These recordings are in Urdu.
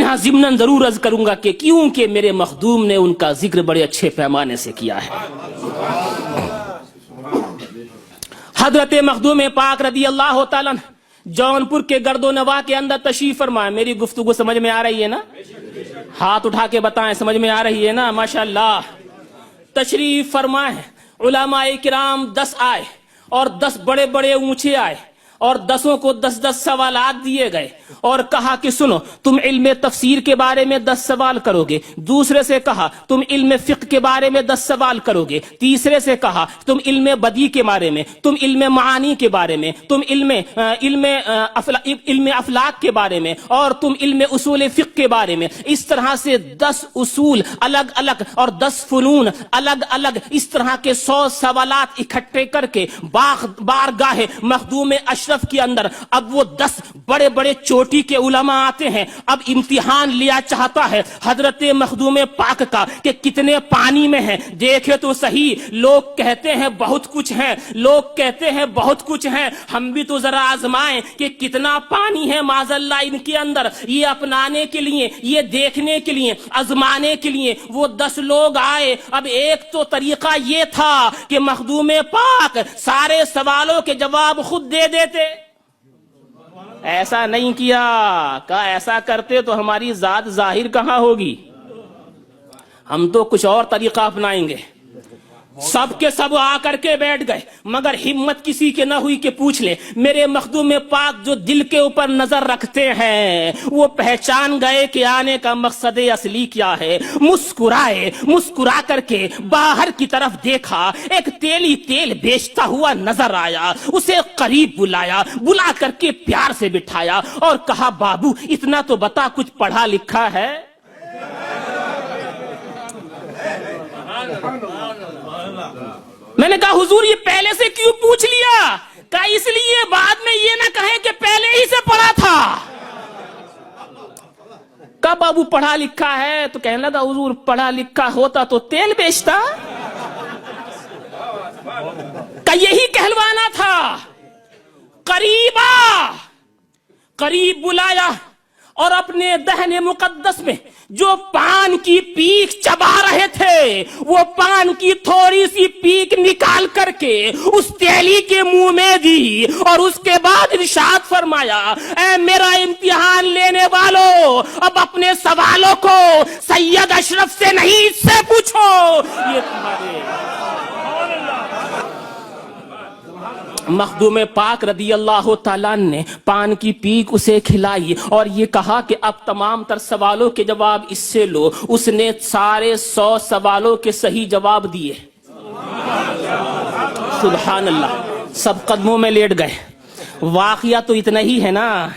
یہاں ضمناً ضرور عرض کروں گا کہ کیونکہ میرے مخدوم نے ان کا ذکر بڑے اچھے پیمانے سے کیا ہے۔ حضرت مخدوم پاک رضی اللہ تعالیٰ جونپور کے گرد و نواح کے اندر تشریف فرمائے۔ میری گفتگو سمجھ میں آ رہی ہے نا؟ ہاتھ اٹھا کے بتائیں سمجھ میں آ رہی ہے نا؟ ماشاءاللہ تشریف فرمائے۔ علماء کرام 10 آئے اور 10 بڑے بڑے اونچے آئے اور 10 کو 10 سوالات دیے گئے اور کہا کہ سنو تم علم تفسیر کے بارے میں 10 سوال کرو گے، دوسرے سے کہا تم علم فقہ کے بارے میں 10 سوال کرو گے، تیسرے سے کہا تم علم بدیع کے بارے میں، تم علم معانی کے بارے میں، تم علم افلاک کے بارے میں اور تم علم اصول فقہ کے بارے میں۔ اس طرح سے 10 اصول الگ الگ اور 10 فنون الگ الگ، اس طرح کے 100 سوالات اکٹھے کر کے بارگاہ مخدوم اشرف کے اندر اب وہ 10 بڑے بڑے چوٹی کے علماء آتے ہیں۔ اب امتحان لیا چاہتا ہے حضرت مخدوم پاک کا کہ کتنے پانی میں ہیں۔ دیکھے تو صحیح، لوگ کہتے ہیں بہت کچھ ہیں، لوگ کہتے ہیں بہت کچھ ہیں، ہم بھی تو ذرا آزمائیں کہ کتنا پانی ہے معاذ اللہ ان کے اندر۔ یہ اپنانے کے لیے، یہ دیکھنے کے لیے، آزمانے کے لیے وہ 10 لوگ آئے۔ اب ایک تو طریقہ یہ تھا کہ مخدوم پاک سارے سوالوں کے جواب خود دے دیتے، ایسا نہیں کیا، کہا ایسا کرتے تو ہماری ذات ظاہر کہاں ہوگی، ہم تو کچھ اور طریقہ اپنائیں گے۔ سب کے سب آ کر کے بیٹھ گئے، مگر ہمت کسی کے نہ ہوئی کہ پوچھ لے۔ میرے مخدوم پاک جو دل کے اوپر نظر رکھتے ہیں وہ پہچان گئے کہ آنے کا مقصد اصلی کیا ہے۔ مسکرائے، مسکرا کر کے باہر کی طرف دیکھا، ایک تیلی تیل بیچتا ہوا نظر آیا، اسے قریب بلایا، بلا کر کے پیار سے بٹھایا اور کہا بابو اتنا تو بتا کچھ پڑھا لکھا ہے؟ میں نے کہا حضور یہ پہلے سے کیوں پوچھ لیا؟ کہا اس لیے بعد میں یہ نہ کہیں کہ پہلے ہی سے پڑھا تھا۔ کہا بابو پڑھا لکھا ہے؟ تو کہنے لگا حضور پڑھا لکھا ہوتا تو تیل بیچتا۔ کہا یہی کہلوانا تھا۔ قریب بلایا اور اپنے دہن مقدس میں جو پان کی پیک چبا رہے تھے وہ پان کی تھوڑی سی پیک نکال کر کے اس تیلی کے منہ میں دی اور اس کے بعد ارشاد فرمایا اے میرا امتحان لینے والوں، اب اپنے سوالوں کو سید اشرف سے نہیں اس سے پوچھو۔ یہ تمہارے مخدوم پاک رضی اللہ تعالیٰ نے پان کی پیک اسے کھلائی اور یہ کہا کہ اب تمام تر سوالوں کے جواب اس سے لو۔ اس نے سارے 100 سوالوں کے صحیح جواب دیے۔ سبحان اللہ، سب قدموں میں لیٹ گئے۔ واقعہ تو اتنا ہی ہے نا،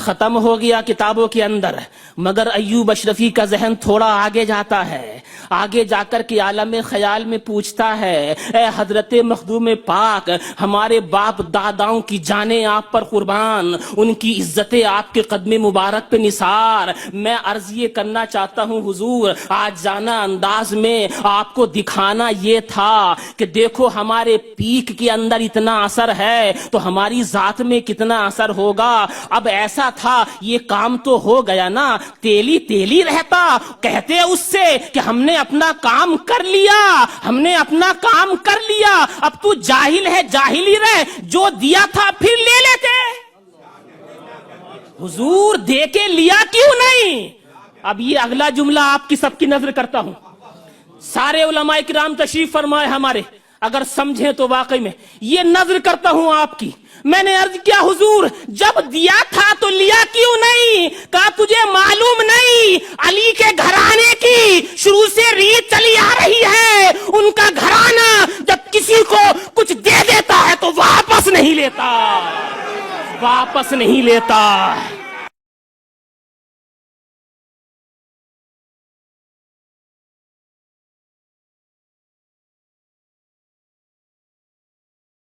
ختم ہو گیا کتابوں کے اندر، مگر ایوب اشرفی کا ذہن تھوڑا آگے جاتا ہے، آگے جا کر کے عالم خیال میں پوچھتا ہے اے حضرت مخدوم پاک، ہمارے باپ داداؤں کی جانیں آپ پر قربان، ان کی عزتیں آپ کے قدم مبارک پہ نثار۔ میں عرض یہ کرنا چاہتا ہوں حضور، آج جانا انداز میں آپ کو دکھانا یہ تھا کہ دیکھو ہمارے پیک کے اندر اتنا اثر ہے تو ہماری ذات میں کتنا اثر ہوگا۔ اب ایسا تھا یہ کام تو ہو گیا نا، تیلی تیلی رہتا، کہتے اس سے کہ ہم نے اپنا کام کر لیا، ہم نے اپنا کام کر لیا، اب تو جاہل ہے جاہل ہی رہ، جو دیا تھا پھر لے لیتے۔ حضور دے کے لیا کیوں نہیں؟ اب یہ اگلا جملہ آپ کی سب کی نظر کرتا ہوں۔ سارے علماء کرام تشریف فرمائے ہمارے، اگر سمجھیں تو واقعی میں یہ نظر کرتا ہوں آپ کی۔ میں نے عرض کیا حضور جب دیا تھا تو لیا کیوں نہیں؟ کہا تجھے معلوم نہیں علی کے گھرانے کی شروع سے ریت چلی آ رہی ہے، ان کا گھرانہ جب کسی کو کچھ دے دیتا ہے تو واپس نہیں لیتا، واپس نہیں لیتا۔